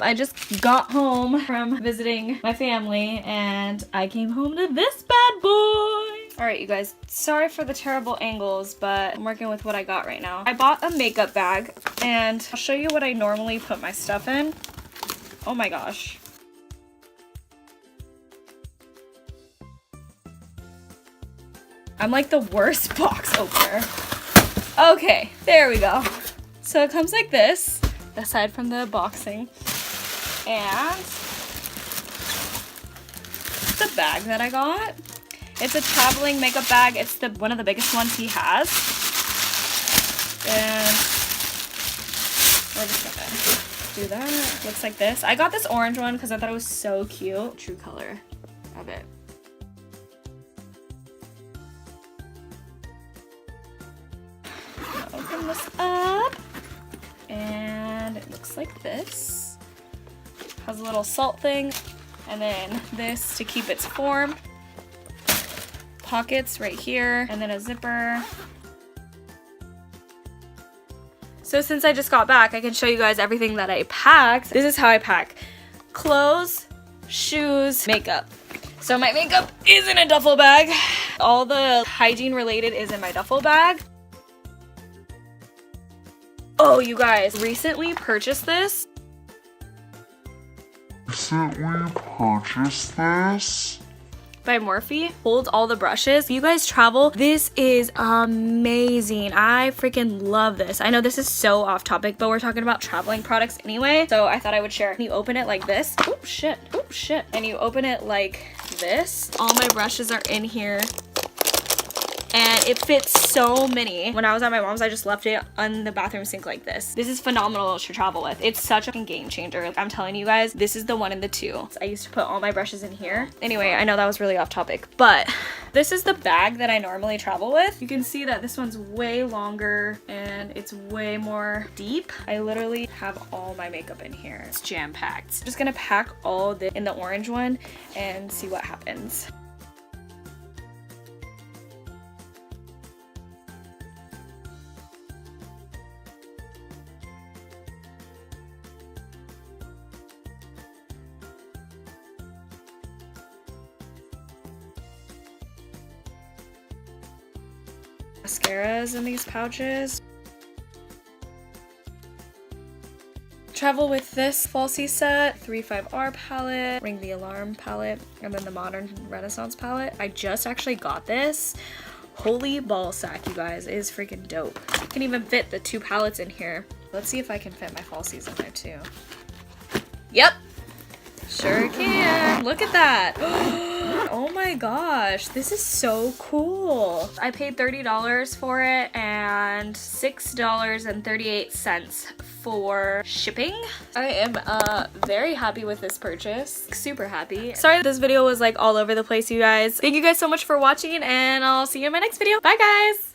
I just got home from visiting my family and I came home to this bad boy. Alright, you guys, sorry for the terrible angles, but I'm working with what I got right now. I bought a makeup bag and I'll show you what I normally put my stuff in. Oh my gosh. I'm like the worst box opener. Okay, there we go. So it comes like this, aside from the boxing. And the bag that I got. It's a traveling makeup bag. It's one of the biggest ones he has. And we're just gonna do that. Looks like this. I got this orange one because I thought it was so cute. True color of it. Open this up. And it looks like this. Has a little salt thing. And then this to keep its form. Pockets right here. And then a zipper. So since I just got back, I can show you guys everything that I packed. This is how I pack. Clothes, shoes, makeup. So my makeup is in a duffel bag. All the hygiene related is in my duffel bag. Oh, you guys, recently purchased this. By Morphe. Holds all the brushes. If you guys travel, this is amazing. I freaking love this. I know this is so off topic, but we're talking about traveling products anyway, so I thought I would share. You open it like this. Oh shit, oh shit. And you open it like this. All my brushes are in here. And it fits so many. When I was at my mom's, I just left it on the bathroom sink like this. This is phenomenal to travel with. It's such a game changer. I'm telling you guys, this is the one in the two. I used to put all my brushes in here. Anyway, I know that was really off topic, but this is the bag that I normally travel with. You can see that this one's way longer and it's way more deep. I literally have all my makeup in here. It's jam-packed. I'm just gonna pack all this in the orange one and see what happens. Mascaras in these pouches. Travel with this falsie set, 35R palette, Ring the Alarm palette, and then the Modern Renaissance palette. I just actually got this. Holy ball sack, you guys. It is freaking dope. I can even fit the two palettes in here. Let's see if I can fit my falsies in there too. Yep. Sure can. Look at that. Oh my gosh, this is so cool. I paid $30 for it and $6.38 for shipping. I am very happy with this purchase. Super happy. Sorry this video was like all over the place, you guys. Thank you guys so much for watching and I'll see you in my next video. Bye guys.